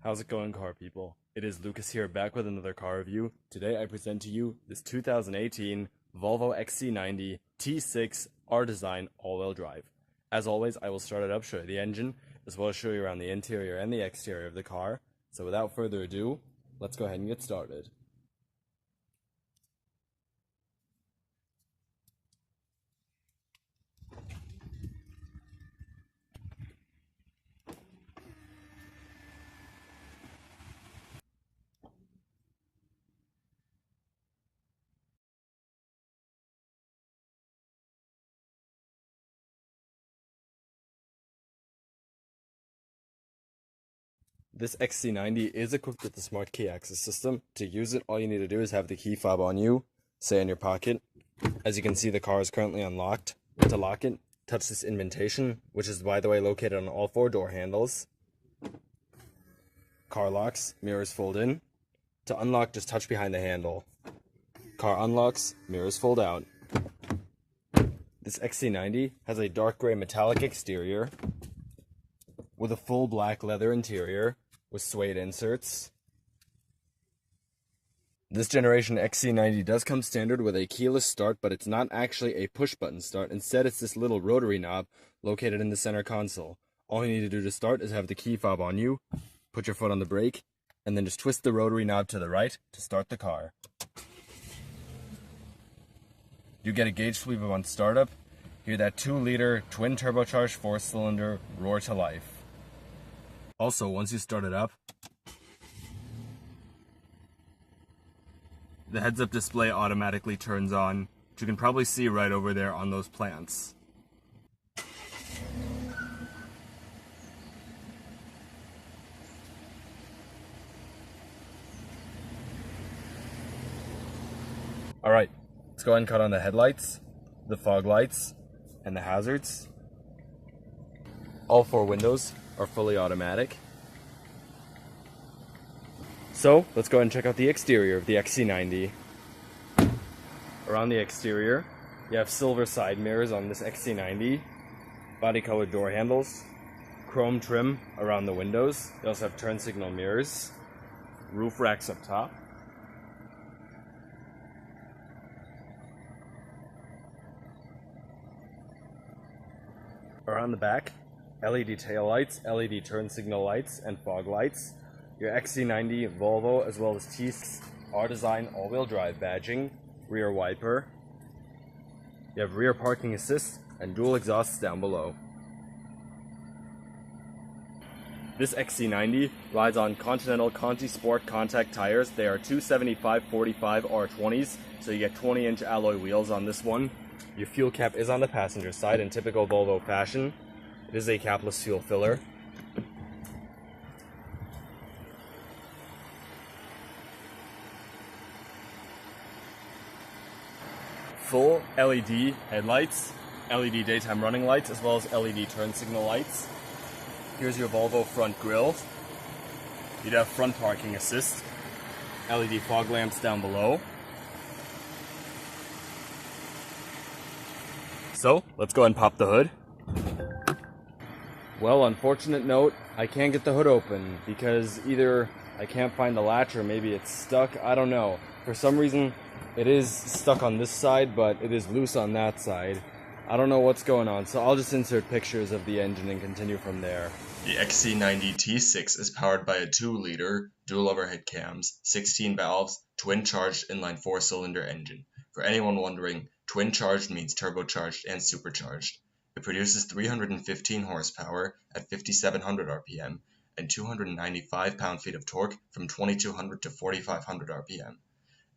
How's it going, car people? It is Lucas here, back with another car review. Today I present to you this 2018 Volvo XC90 T6 R-Design all-wheel drive. As always, I will start it up, show you the engine, as well as show you around the interior and the exterior of the car. So without further ado, let's go ahead and get started. This XC90 is equipped with the smart key access system. To use it, all you need to do is have the key fob on you, say in your pocket. As you can see, the car is currently unlocked. To lock it, touch this indentation, which is, by the way, located on all four door handles. Car locks, mirrors fold in. To unlock, just touch behind the handle. Car unlocks, mirrors fold out. This XC90 has a dark gray metallic exterior with a full black leather interior with suede inserts. This generation XC90 does come standard with a keyless start, but it's not actually a push button start. Instead, it's this little rotary knob located in the center console. All you need to do to start is have the key fob on you, put your foot on the brake, and then just twist the rotary knob to the right to start the car. You get a gauge sweep upon startup. Hear that 2-liter twin turbocharged 4-cylinder roar to life. Also, once you start it up, the heads-up display automatically turns on, which you can probably see right over there on those plants. Alright, let's go ahead and cut on the headlights, the fog lights, and the hazards. All four windows are fully automatic. So let's go ahead and check out the exterior of the XC90. Around the exterior, you have silver side mirrors on this XC90, body colored door handles, chrome trim around the windows. You also have turn signal mirrors, roof racks up top. Around the back, LED tail lights, LED turn signal lights, and fog lights. Your XC90 Volvo as well as T6 R-Design all-wheel drive badging, rear wiper. You have rear parking assist and dual exhausts down below. This XC90 rides on Continental Conti Sport Contact tires. They are 275/45 R20s, so you get 20-inch alloy wheels on this one. Your fuel cap is on the passenger side in typical Volvo fashion. It is a capless fuel filler. Full LED headlights, LED daytime running lights, as well as LED turn signal lights. Here's your Volvo front grille. You'd have front parking assist, LED fog lamps down below. So, let's go ahead and pop the hood. Well, unfortunate note, I can't get the hood open because either I can't find the latch or maybe it's stuck. I don't know. For some reason, it is stuck on this side, but it is loose on that side. I don't know what's going on, so I'll just insert pictures of the engine and continue from there. The XC90 T6 is powered by a 2-liter, dual overhead cams, 16 valves, twin-charged inline 4-cylinder engine. For anyone wondering, twin-charged means turbocharged and supercharged. It produces 315 horsepower at 5,700 RPM and 295 pound-feet of torque from 2,200 to 4,500 RPM.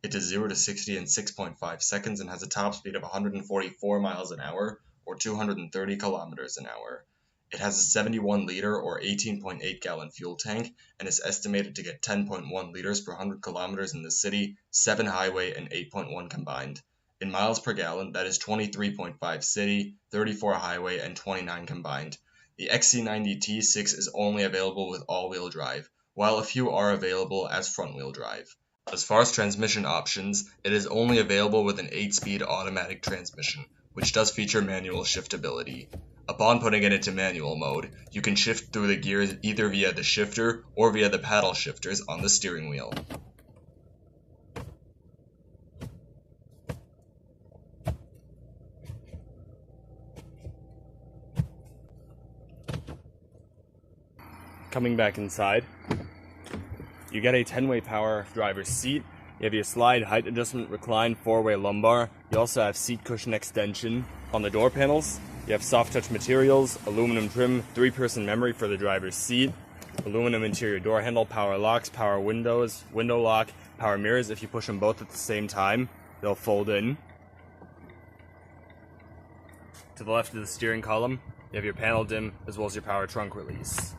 It does 0 to 60 in 6.5 seconds and has a top speed of 144 miles an hour or 230 kilometers an hour. It has a 71-liter or 18.8-gallon fuel tank and is estimated to get 10.1 liters per 100 kilometers in the city, 7 highway, and 8.1 combined. In miles per gallon, that is 23.5 city, 34 highway, and 29 combined. The XC90 T6 is only available with all-wheel drive, while a few are available as front-wheel drive. As far as transmission options, it is only available with an 8-speed automatic transmission, which does feature manual shiftability. Upon putting it into manual mode, you can shift through the gears either via the shifter or via the paddle shifters on the steering wheel. Coming back inside, you get a 10-way power driver's seat. You have your slide, height adjustment, recline, 4-way lumbar. You also have seat cushion extension. On the door panels, you have soft touch materials, aluminum trim, 3-person memory for the driver's seat, aluminum interior door handle, power locks, power windows, window lock, power mirrors. If you push them both at the same time, they'll fold in. To the left of the steering column, you have your panel dim as well as your power trunk release.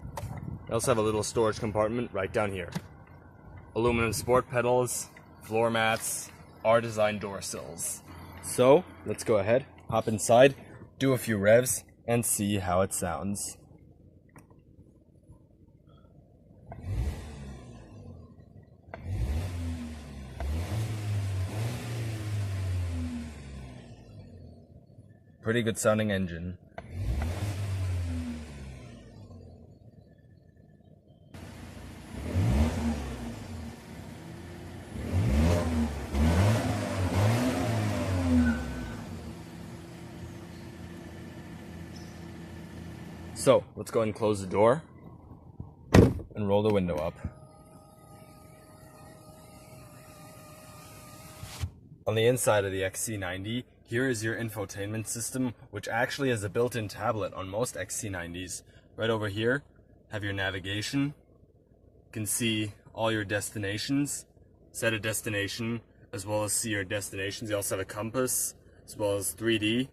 You also have a little storage compartment right down here. Aluminum sport pedals, floor mats, R-design door sills. So, let's go ahead, hop inside, do a few revs, and see how it sounds. Pretty good sounding engine. So, let's go ahead and close the door and roll the window up. On the inside of the XC90, here is your infotainment system, which actually has a built-in tablet on most XC90s. Right over here, have your navigation. You can see all your destinations, set a destination, as well as see your destinations. You also have a compass, as well as 3D.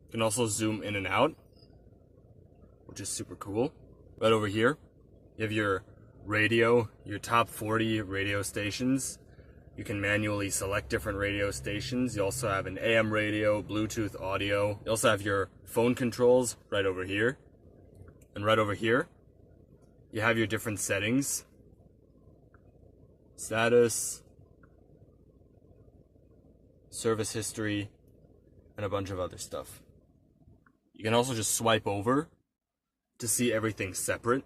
You can also zoom in and out, which is super cool. Right over here, you have your radio, your top 40 radio stations. You can manually select different radio stations. You also have an AM radio, Bluetooth audio. You also have your phone controls right over here. And right over here, you have your different settings. Status, service history, and a bunch of other stuff. You can also just swipe over to see everything separate,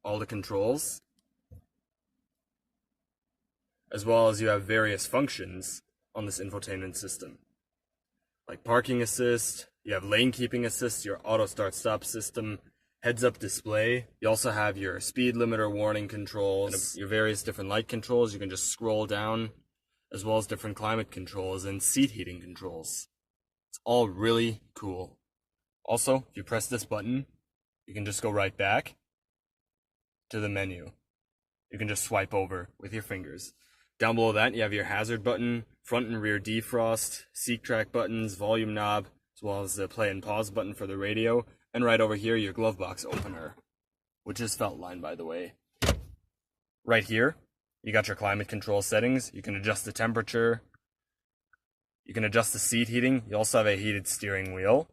all the controls, as well as you have various functions on this infotainment system, like parking assist, you have lane keeping assist, your auto start stop system, heads up display. You also have your speed limiter warning controls, and your various different light controls. You can just scroll down, as well as different climate controls and seat heating controls. It's all really cool. Also, if you press this button, you can just go right back to the menu. You can just swipe over with your fingers. Down below that, you have your hazard button, front and rear defrost, seat track buttons, volume knob, as well as the play and pause button for the radio. And right over here, your glove box opener, which is felt line, by the way. Right here, you got your climate control settings. You can adjust the temperature. You can adjust the seat heating. You also have a heated steering wheel.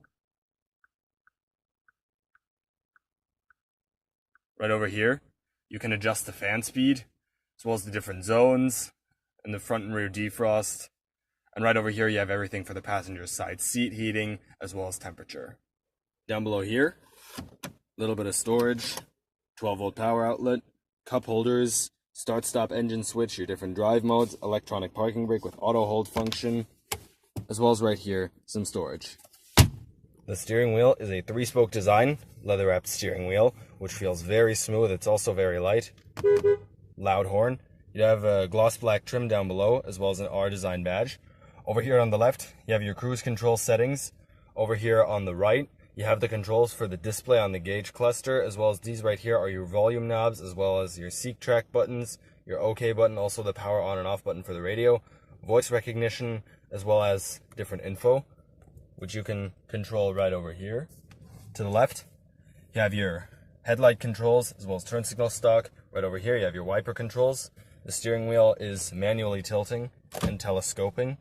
Right over here, you can adjust the fan speed, as well as the different zones, and the front and rear defrost. And right over here, you have everything for the passenger side seat heating, as well as temperature. Down below here, a little bit of storage, 12-volt power outlet, cup holders, start-stop engine switch, your different drive modes, electronic parking brake with auto hold function, as well as right here, some storage. The steering wheel is a 3-spoke design, leather-wrapped steering wheel, which feels very smooth. It's also very light. Loud horn. You have a gloss black trim down below, as well as an R-design badge. Over here on the left, you have your cruise control settings. Over here on the right, you have the controls for the display on the gauge cluster, as well as these right here are your volume knobs, as well as your seat track buttons, your OK button, also the power on and off button for the radio, voice recognition, as well as different info, which you can control right over here. To the left, you have your headlight controls, as well as turn signal stock. Right over here, you have your wiper controls. The steering wheel is manually tilting and telescoping.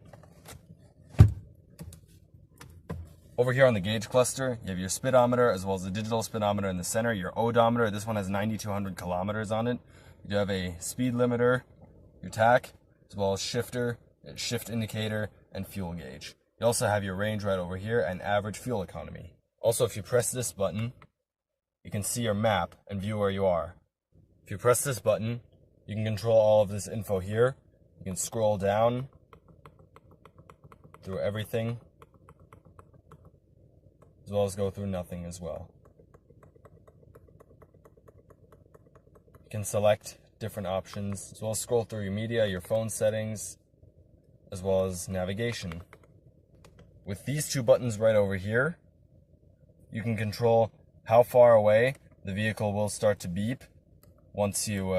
Over here on the gauge cluster, you have your speedometer, as well as the digital speedometer in the center, your odometer. This one has 9,200 kilometers on it. You have a speed limiter, your tach, as well as shifter, shift indicator, and fuel gauge. You also have your range right over here and average fuel economy. Also, if you press this button, you can see your map and view where you are. If you press this button, you can control all of this info here. You can scroll down through everything, as well as go through nothing as well. You can select different options, as well as scroll through your media, your phone settings, as well as navigation. With these two buttons right over here, you can control how far away the vehicle will start to beep once you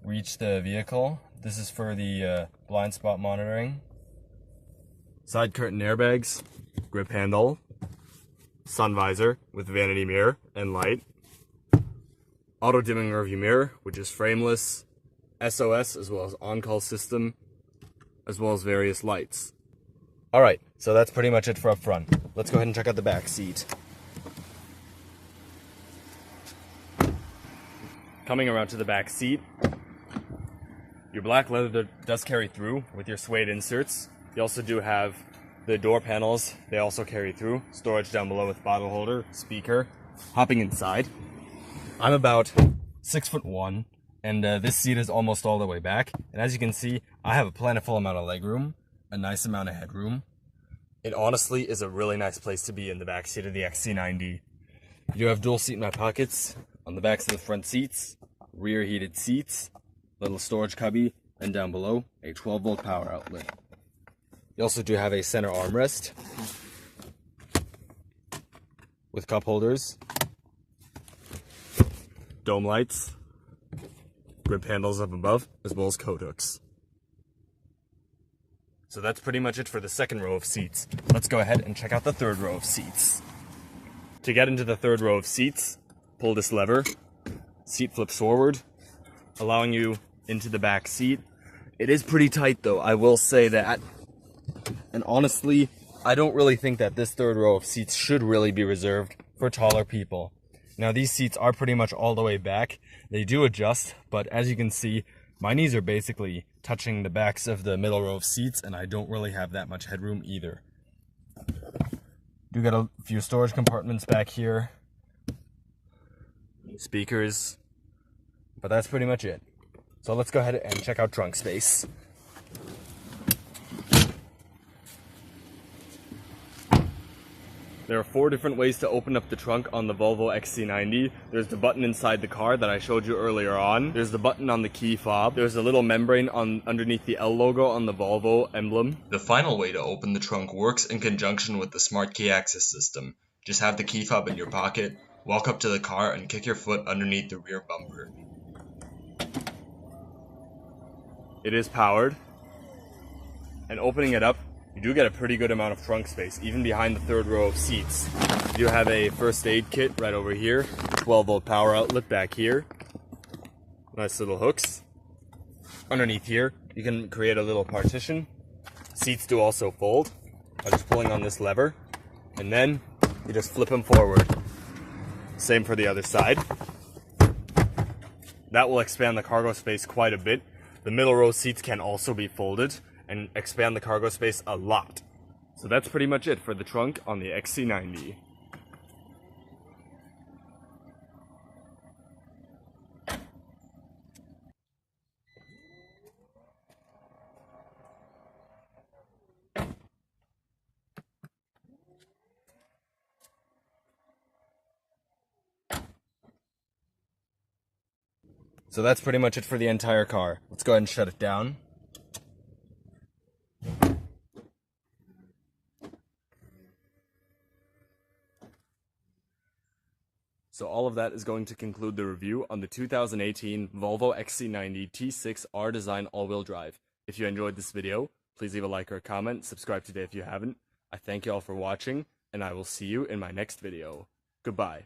reach the vehicle. This is for the blind spot monitoring. Side curtain airbags, grip handle, sun visor with vanity mirror and light, auto dimming rearview mirror, which is frameless, SOS as well as on-call system, as well as various lights. Alright, so that's pretty much it for up front. Let's go ahead and check out the back seat. Coming around to the back seat, your black leather does carry through with your suede inserts. You also do have the door panels, they also carry through. Storage down below with bottle holder, speaker. Hopping inside, I'm about 6'1", and this seat is almost all the way back. And as you can see, I have a plentiful amount of legroom, a nice amount of headroom. It honestly is a really nice place to be in the back seat of the XC90. You do have dual seat mat pockets on the backs of the front seats, rear heated seats, little storage cubby, and down below, a 12-volt power outlet. You also do have a center armrest with cup holders, dome lights, grip handles up above, as well as coat hooks. So that's pretty much it for the second row of seats. Let's go ahead and check out the third row of seats. To get into the third row of seats, pull this lever, seat flips forward, allowing you into the back seat. It is pretty tight though, I will say that. And honestly, I don't really think that this third row of seats should really be reserved for taller people. Now these seats are pretty much all the way back. They do adjust, but as you can see, my knees are basically touching the backs of the middle row of seats, and I don't really have that much headroom either. Do got a few storage compartments back here. Speakers. But that's pretty much it. So let's go ahead and check out trunk space. There are 4 different ways to open up the trunk on the Volvo XC90. There's the button inside the car that I showed you earlier on. There's the button on the key fob. There's a little membrane underneath the L logo on the Volvo emblem. The final way to open the trunk works in conjunction with the smart key access system. Just have the key fob in your pocket, walk up to the car and kick your foot underneath the rear bumper. It is powered. And opening it up, you do get a pretty good amount of trunk space, even behind the third row of seats. You do have a first aid kit right over here, 12-volt power outlet back here. Nice little hooks. Underneath here, you can create a little partition. Seats do also fold by just pulling on this lever, and then you just flip them forward. Same for the other side. That will expand the cargo space quite a bit. The middle row seats can also be folded and expand the cargo space a lot. So that's pretty much it for the trunk on the XC90. So that's pretty much it for the entire car. Let's go ahead and shut it down. So all of that is going to conclude the review on the 2018 Volvo XC90 T6 R Design all-wheel drive. If you enjoyed this video, please leave a like or a comment, subscribe today if you haven't. I thank you all for watching, and I will see you in my next video. Goodbye.